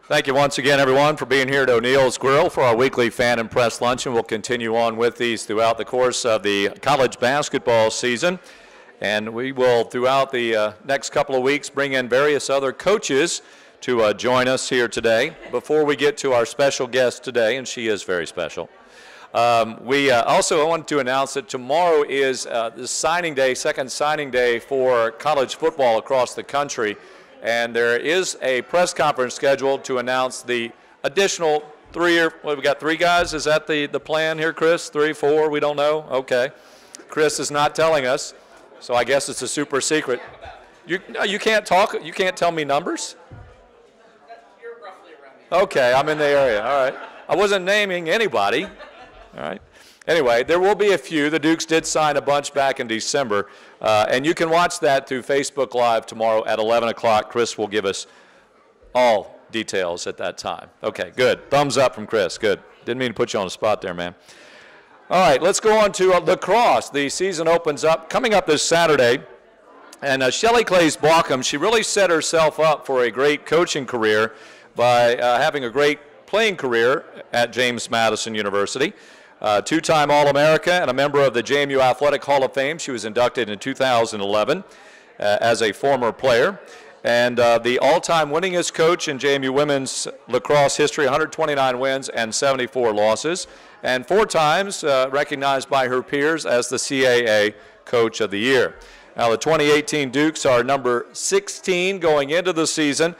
Thank you once again, everyone, for being here at O'Neill's Grill for our weekly fan and press luncheon. We'll continue on with these throughout the course of the college basketball season. And we will, throughout the next couple of weeks, bring in various other coaches to join us here today. Before we get to our special guest today, and she is very special, I wanted to announce that tomorrow is the signing day, second signing day for college football across the country. And there is a press conference scheduled to announce the additional we got three guys? Is that the plan here, Chris? 3, 4, we don't know? Okay. Chris is not telling us, so I guess it's a super secret. You can't talk, you can't tell me numbers? You're roughly around the Okay, I'm in the area, all right. I wasn't naming anybody, all right. Anyway, there will be a few. The Dukes did sign a bunch back in December, and you can watch that through Facebook Live tomorrow at 11 o'clock. Chris will give us all details at that time. Okay, good. Thumbs up from Chris. Good. Didn't mean to put you on the spot there, man. All right, let's go on to lacrosse. The season opens up, coming up this Saturday, and Shelly Klaes-Bawcombe, she really set herself up for a great coaching career by having a great playing career at James Madison University. Two-time All America and a member of the JMU Athletic Hall of Fame. She was inducted in 2011 as a former player. And the all-time winningest coach in JMU women's lacrosse history, 129 wins and 74 losses. And 4 times recognized by her peers as the CAA Coach of the Year. Now the 2018 Dukes are number 16 going into the season.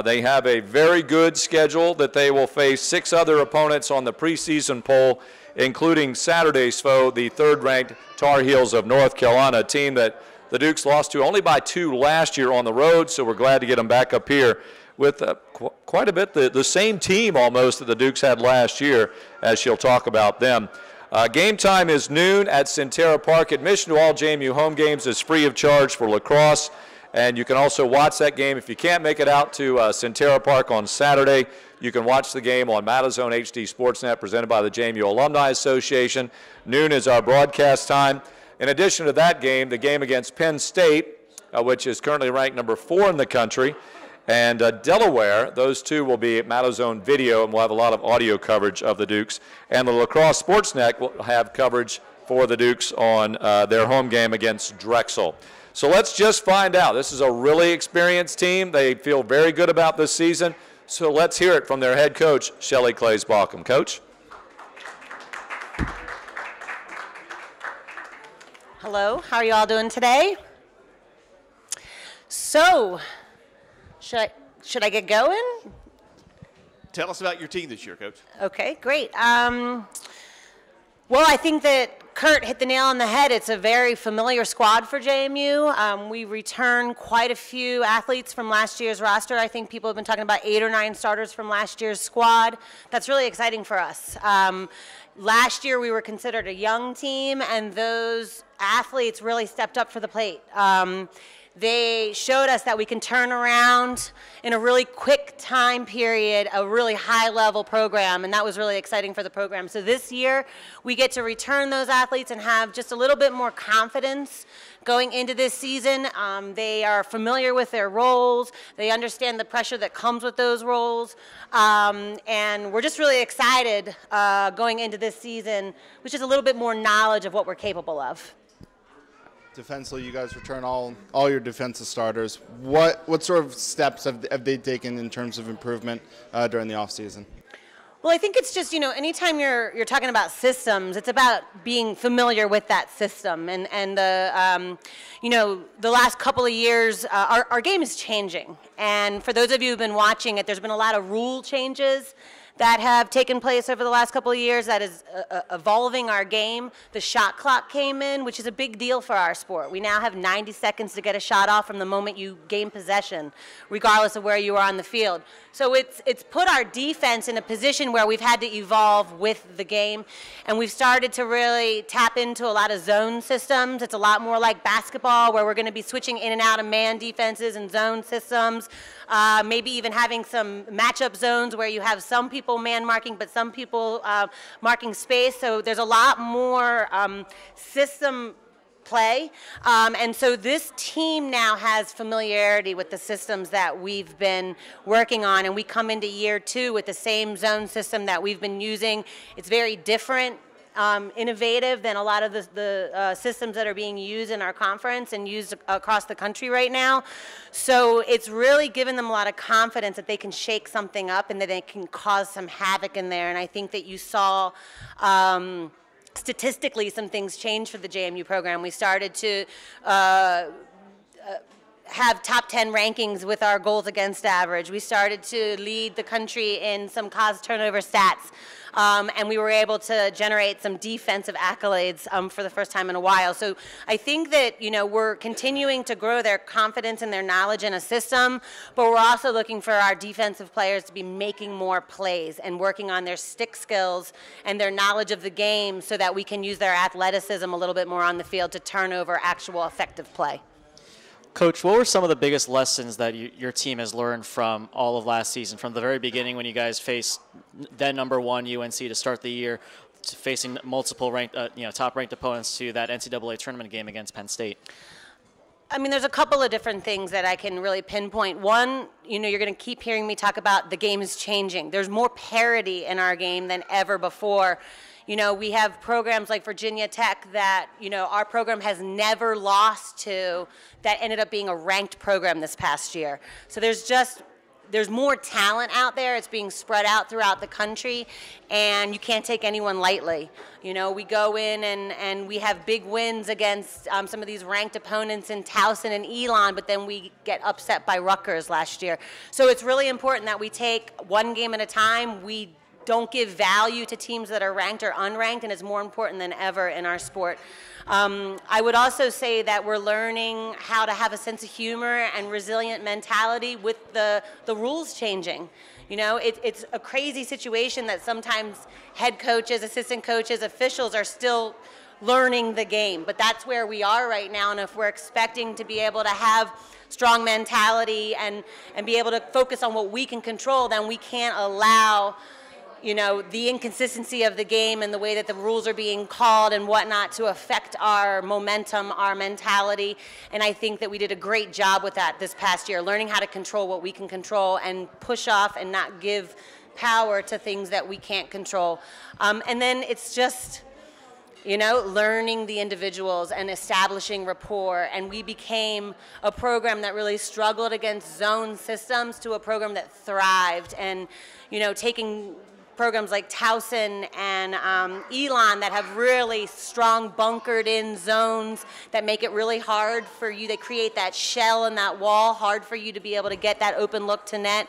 They have a very good schedule that they will face 6 other opponents on the preseason poll, including Saturday's foe, the 3rd-ranked Tar Heels of North Carolina, a team that the Dukes lost to only by 2 last year on the road, so we're glad to get them back up here with quite a bit the same team almost that the Dukes had last year, as she'll talk about them. Game time is noon at Centera Park. Admission to all JMU home games is free of charge for lacrosse. And you can also watch that game. If you can't make it out to Centera Park on Saturday, you can watch the game on Matazone HD Sportsnet presented by the JMU Alumni Association. Noon is our broadcast time. In addition to that game, the game against Penn State, which is currently ranked number 4 in the country, and Delaware, those two will be at Matazone Video, and we'll have a lot of audio coverage of the Dukes. And the Lacrosse Sportsnet will have coverage for the Dukes on their home game against Drexel. So let's just find out. This is a really experienced team. They feel very good about this season. So let's hear it from their head coach, Shelly Klaes-Bawcombe. Coach? Hello, how are you all doing today? So, should I get going? Tell us about your team this year, Coach. Okay, great. Well, I think that Kurt hit the nail on the head. It's a very familiar squad for JMU. We return quite a few athletes from last year's roster. I think people have been talking about 8 or 9 starters from last year's squad. That's really exciting for us. Last year we were considered a young team, and those athletes really stepped up for the plate. They showed us that we can turn around in a really quick time period a really high-level program, and that was really exciting for the program. So this year, we get to return those athletes and have just a little bit more confidence going into this season. They are familiar with their roles. They understand the pressure that comes with those roles. And we're just really excited going into this season with just a little bit more knowledge of what we're capable of. Defensively, you guys return all your defensive starters. What sort of steps have they taken in terms of improvement during the offseason? Well, I think it's just, anytime you're talking about systems, it's about being familiar with that system. And the last couple of years, our game is changing. And for those of you who've been watching it, there's been a lot of rule changes that have taken place over the last couple of years that is evolving our game. The shot clock came in, which is a big deal for our sport. We now have 90 seconds to get a shot off from the moment you gain possession, regardless of where you are on the field. So it's put our defense in a position where we've had to evolve with the game, and we've started to really tap into a lot of zone systems. It's a lot more like basketball, where we're going to be switching in and out of man defenses and zone systems, maybe even having some matchup zones where you have some people man marking, but some people marking space. So there's a lot more system play. And so this team now has familiarity with the systems that we've been working on, and we come into year 2 with the same zone system that we've been using. It's very different, innovative than a lot of the systems that are being used in our conference and used across the country right now. So it's really given them a lot of confidence that they can shake something up and that they can cause some havoc in there. And I think that you saw statistically some things change for the JMU program. We started to have top 10 rankings with our goals against average. We started to lead the country in some cause turnover stats. And we were able to generate some defensive accolades for the first time in a while. So I think that, we're continuing to grow their confidence and their knowledge in a system, but we're also looking for our defensive players to be making more plays and working on their stick skills and their knowledge of the game so that we can use their athleticism a little bit more on the field to turn over actual effective play. Coach, what were some of the biggest lessons that your team has learned from all of last season, from the very beginning when you guys faced then #1 UNC to start the year, to facing multiple ranked, top-ranked opponents, to that NCAA tournament game against Penn State? I mean, there's a couple of different things that I can really pinpoint. One, you're going to keep hearing me talk about the game is changing. There's more parity in our game than ever before. We have programs like Virginia Tech that, our program has never lost to, that ended up being a ranked program this past year. So there's more talent out there. It's being spread out throughout the country, and you can't take anyone lightly. We go in and we have big wins against some of these ranked opponents in Towson and Elon, but then we get upset by Rutgers last year. So it's really important that we take one game at a time. We don't give value to teams that are ranked or unranked, and it's more important than ever in our sport. I would also say that we're learning how to have a sense of humor and resilient mentality with the rules changing. It's a crazy situation that sometimes head coaches, assistant coaches, officials are still learning the game, but that's where we are right now, and if we're expecting to be able to have strong mentality and be able to focus on what we can control, then we can't allow the inconsistency of the game and the way that the rules are being called and whatnot to affect our momentum, our mentality. And I think that we did a great job with that this past year, learning how to control what we can control and push off and not give power to things that we can't control. And then it's just, learning the individuals and establishing rapport. And we became a program that really struggled against zone systems to a program that thrived. And, taking programs like Towson and Elon that have really strong bunkered in zones that make it really hard for you. They create that shell and that wall, hard for you to be able to get that open look to net.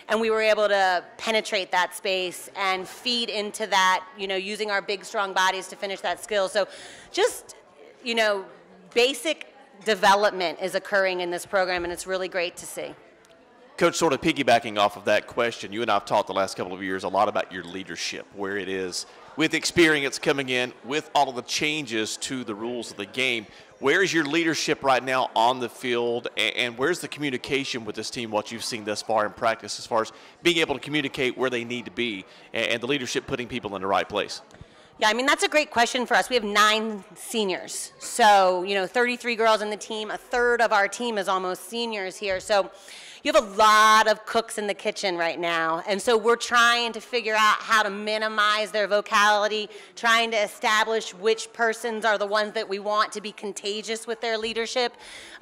And we were able to penetrate that space and feed into that, using our big, strong bodies to finish that skill. So just, basic development is occurring in this program, and it's really great to see. Coach, sort of piggybacking off of that question, you and I have talked the last couple of years a lot about your leadership, where it is with experience coming in, with all of the changes to the rules of the game. Where is your leadership right now on the field, and where's the communication with this team, what you've seen thus far in practice, as far as being able to communicate where they need to be and the leadership putting people in the right place? Yeah, I mean, that's a great question for us. We have 9 seniors. So, 33 girls in the team. A third of our team is almost seniors here. So you have a lot of cooks in the kitchen right now. And so we're trying to figure out how to minimize their vocality, trying to establish which persons are the ones that we want to be contagious with their leadership.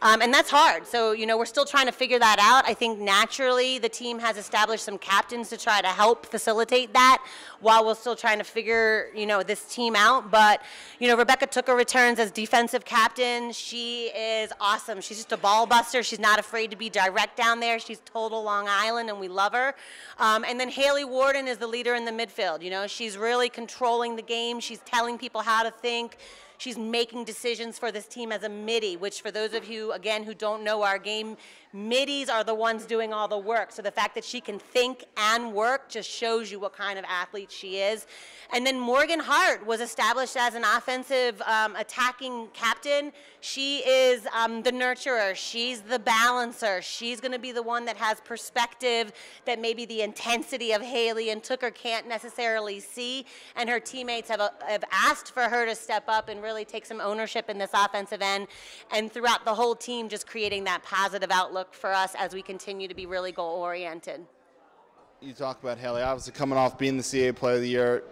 And that's hard. So, we're still trying to figure that out. I think naturally the team has established some captains to try to help facilitate that while we're still trying to figure, this team out. But, Rebecca Tooker returns as defensive captain. She is awesome. She's just a ball buster. She's not afraid to be direct down there. She's total Long Island, and we love her. And then Haley Warden is the leader in the midfield. She's really controlling the game. She's telling people how to think. She's making decisions for this team as a midi, which for those of you, again, who don't know our game, middies are the ones doing all the work. So the fact that she can think and work just shows you what kind of athlete she is. And then Morgan Hart was established as an offensive attacking captain. She is the nurturer. She's the balancer. She's going to be the one that has perspective that maybe the intensity of Haley and Tooker can't necessarily see. And her teammates have asked for her to step up and really really take some ownership in this offensive end, and throughout the whole team, just creating that positive outlook for us as we continue to be really goal-oriented. You talk about Haley, obviously coming off being the CAA Player of the Year,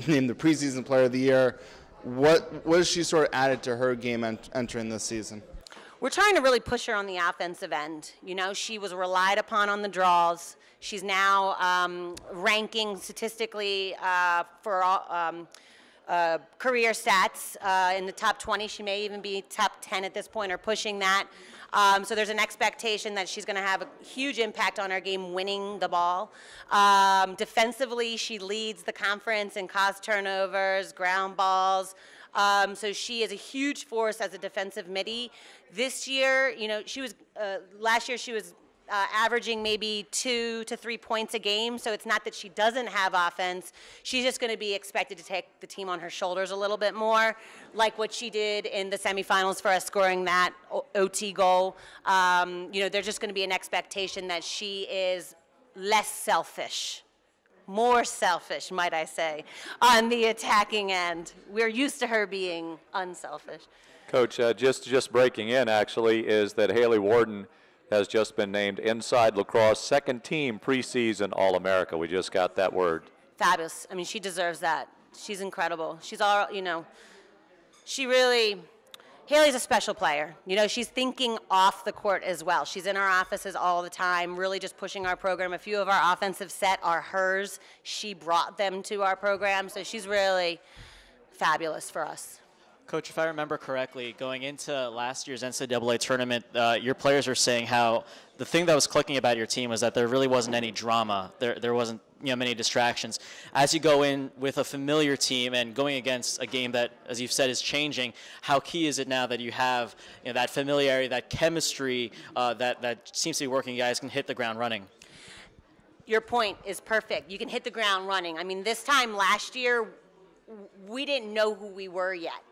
named the Preseason Player of the Year. What has she sort of added to her game entering this season? We're trying to really push her on the offensive end. You know, she was relied upon on the draws. She's now ranking statistically for career stats in the top 20. She may even be top 10 at this point or pushing that. So there's an expectation that she's going to have a huge impact on our game winning the ball. Defensively, she leads the conference in caused turnovers, ground balls. So she is a huge force as a defensive midi. This year, you know, she was last year she was averaging maybe 2 to 3 points a game. So it's not that she doesn't have offense. She's just going to be expected to take the team on her shoulders a little bit more, like what she did in the semifinals for us, scoring that OT goal. You know, there's just going to be an expectation that she is less selfish. More selfish, might I say, on the attacking end. We're used to her being unselfish. Coach, just breaking in, actually, is that Haley Warden has just been named Inside Lacrosse second team preseason All America. We just got that word. Fabulous. I mean, she deserves that. She's incredible. She's all, you know, she really, Haley's a special player. You know, she's thinking off the court as well. She's in our offices all the time, really just pushing our program. A few of our offensive set are hers. She brought them to our program, so she's really fabulous for us. Coach, if I remember correctly, going into last year's NCAA tournament, your players were saying how the thing that was clicking about your team was that there really wasn't any drama. There wasn't, you know, many distractions. As you go in with a familiar team and going against a game that, as you've said, is changing, how key is it now that you have, you know, that familiarity, that chemistry that seems to be working? You guys can hit the ground running. Your point is perfect. You can hit the ground running. I mean, this time last year, we didn't know who we were yet.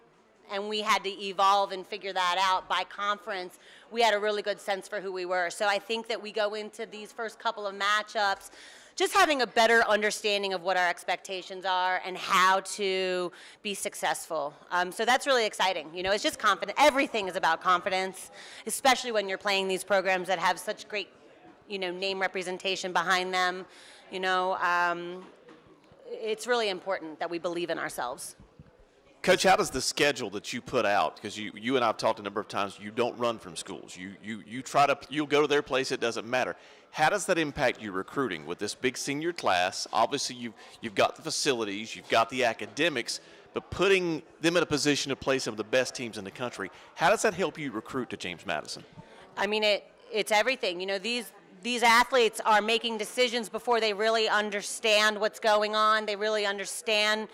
And we had to evolve and figure that out. By conference, we had a really good sense for who we were. So I think that we go into these first couple of matchups just having a better understanding of what our expectations are and how to be successful. So that's really exciting. You know, it's just confidence. Everything is about confidence, especially when you're playing these programs that have such great, you know, name representation behind them. You know, it's really important that we believe in ourselves. Coach, how does the schedule that you put out, because you and I have talked a number of times, you don't run from schools. You'll go to their place, it doesn't matter. How does that impact your recruiting with this big senior class? Obviously, you've got the facilities, you've got the academics, but putting them in a position to play some of the best teams in the country, how does that help you recruit to James Madison? I mean, it's everything. You know, these athletes are making decisions before they really understand what's going on. They really understand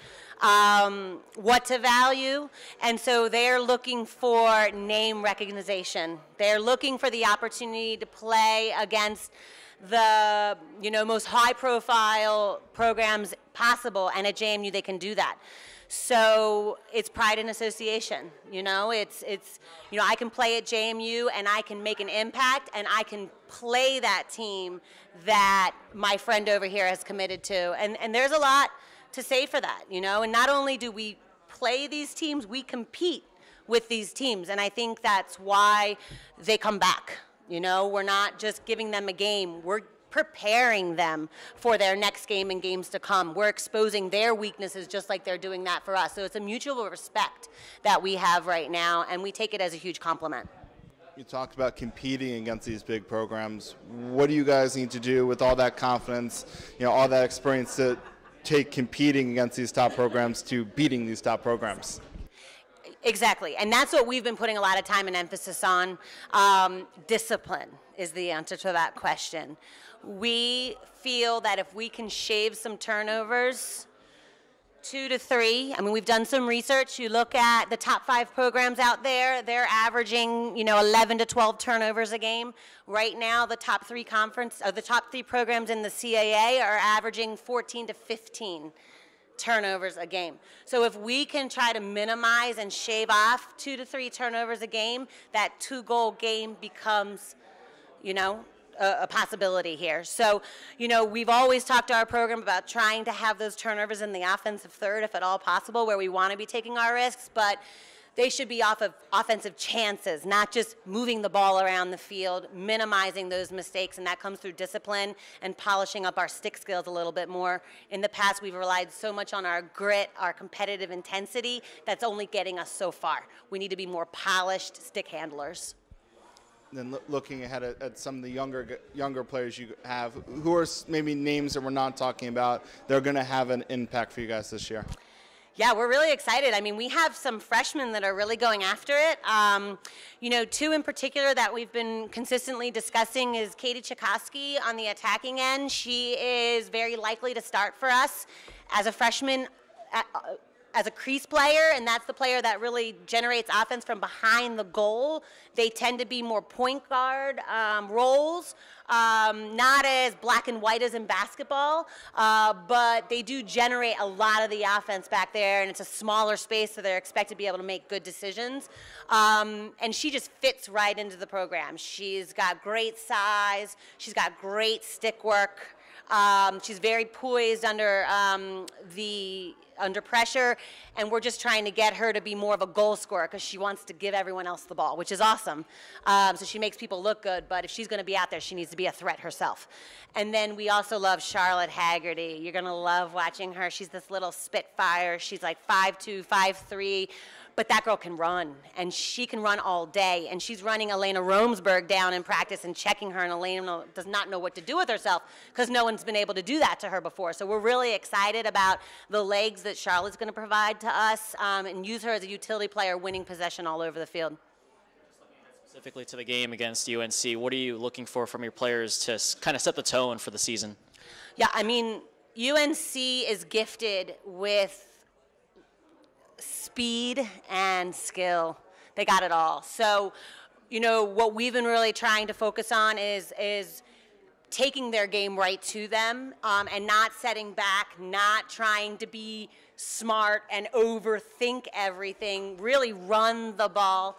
what to value, and so they're looking for name recognition. They're looking for the opportunity to play against the, you know, most high-profile programs possible, and at JMU they can do that. So it's pride in association. You know, it's you know, I can play at JMU and I can make an impact and I can play that team that my friend over here has committed to, and there's a lot to say for that, you know. And not only do we play these teams, we compete with these teams, and I think that's why they come back. You know, we're not just giving them a game, we're preparing them for their next game and games to come. We're exposing their weaknesses just like they're doing that for us. So it's a mutual respect that we have right now, and we take it as a huge compliment. You talked about competing against these big programs. What do you guys need to do with all that confidence, you know, all that experience to take competing against these top programs to beating these top programs? Exactly, and that's what we've been putting a lot of time and emphasis on. Discipline is the answer to that question. We feel that if we can shave some turnovers, 2 to 3. I mean, we've done some research. You look at the top 5 programs out there, they're averaging, you know, 11 to 12 turnovers a game. Right now, the top 3 programs in the CAA are averaging 14 to 15 turnovers a game. So if we can try to minimize and shave off 2 to 3 turnovers a game, that 2-goal game becomes, you know, a possibility here. So, you know, we've always talked to our program about trying to have those turnovers in the offensive third, if at all possible, where we want to be taking our risks. But they should be off of offensive chances, not just moving the ball around the field, minimizing those mistakes, and that comes through discipline and polishing up our stick skills a little bit more. In the past, we've relied so much on our grit, our competitive intensity, that's only getting us so far. We need to be more polished stick handlers. Then looking ahead at some of the younger players you have, who are maybe names that we're not talking about, they're going to have an impact for you guys this year? Yeah, we're really excited. I mean, we have some freshmen that are really going after it. You know, two in particular that we've been consistently discussing is Katie Chakosky on the attacking end. She is very likely to start for us as a freshman, as a crease player, and that's the player that really generates offense from behind the goal. They tend to be more point guard roles, not as black and white as in basketball, but they do generate a lot of the offense back there, and it's a smaller space, so they're expected to be able to make good decisions. And she just fits right into the program. She's got great size. She's got great stick work. She's very poised under pressure, and we're just trying to get her to be more of a goal scorer because she wants to give everyone else the ball, which is awesome. So she makes people look good, but if she's going to be out there, she needs to be a threat herself. And then we also love Charlotte Haggerty. You're going to love watching her. She's this little spitfire. She's like 5'2", 5'3", but that girl can run, and she can run all day. And she's running Elena Romsberg down in practice and checking her, and Elena does not know what to do with herself because no one's been able to do that to her before. So we're really excited about the legs that Charlotte's going to provide to us, and use her as a utility player, winning possession all over the field. Specifically to the game against UNC, what are you looking for from your players to kind of set the tone for the season? Yeah, I mean, UNC is gifted with speed and skill. They got it all. So, you know, what we've been really trying to focus on is taking their game right to them, and not setting back, not trying to be smart and overthink everything, really run the ball,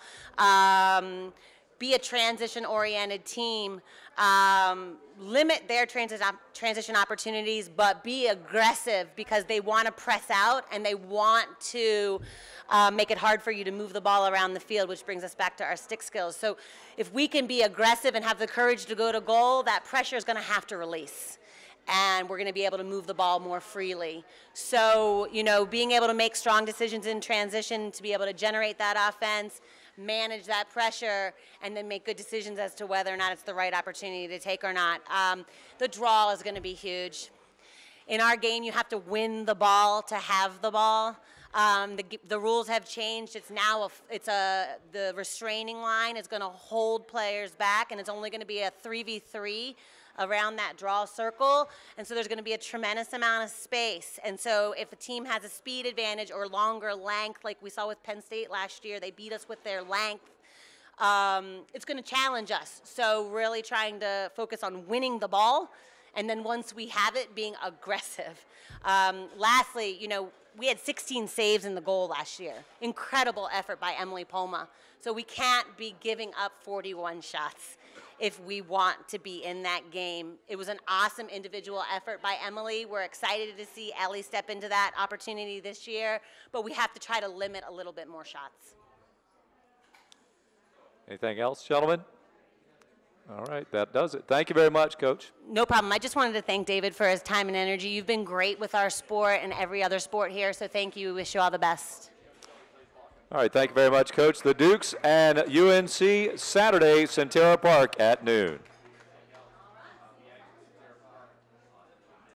be a transition-oriented team, limit their transition opportunities, but be aggressive because they want to press out and they want to make it hard for you to move the ball around the field, which brings us back to our stick skills. So if we can be aggressive and have the courage to go to goal, that pressure is going to have to release, and we're going to be able to move the ball more freely. So, you know, being able to make strong decisions in transition, to be able to generate that offense, manage that pressure, and then make good decisions as to whether or not it's the right opportunity to take or not. The draw is going to be huge. In our game, you have to win the ball to have the ball. The rules have changed. It's now the restraining line is going to hold players back, and it's only going to be a 3v3 around that draw circle, and so there's going to be a tremendous amount of space. And so if a team has a speed advantage or longer length, like we saw with Penn State last year, they beat us with their length, it's going to challenge us. So really trying to focus on winning the ball, and then once we have it, being aggressive. Lastly, you know, we had 16 saves in the goal last year. Incredible effort by Emily Poma. So we can't be giving up 41 shots if we want to be in that game. It was an awesome individual effort by Emily. We're excited to see Ellie step into that opportunity this year, but we have to try to limit a little bit more shots. Anything else, gentlemen? All right, that does it. Thank you very much, Coach. No problem. I just wanted to thank David for his time and energy. You've been great with our sport and every other sport here, so thank you. We wish you all the best. All right, thank you very much, Coach. The Dukes and UNC, Saturday, Centera Park at noon.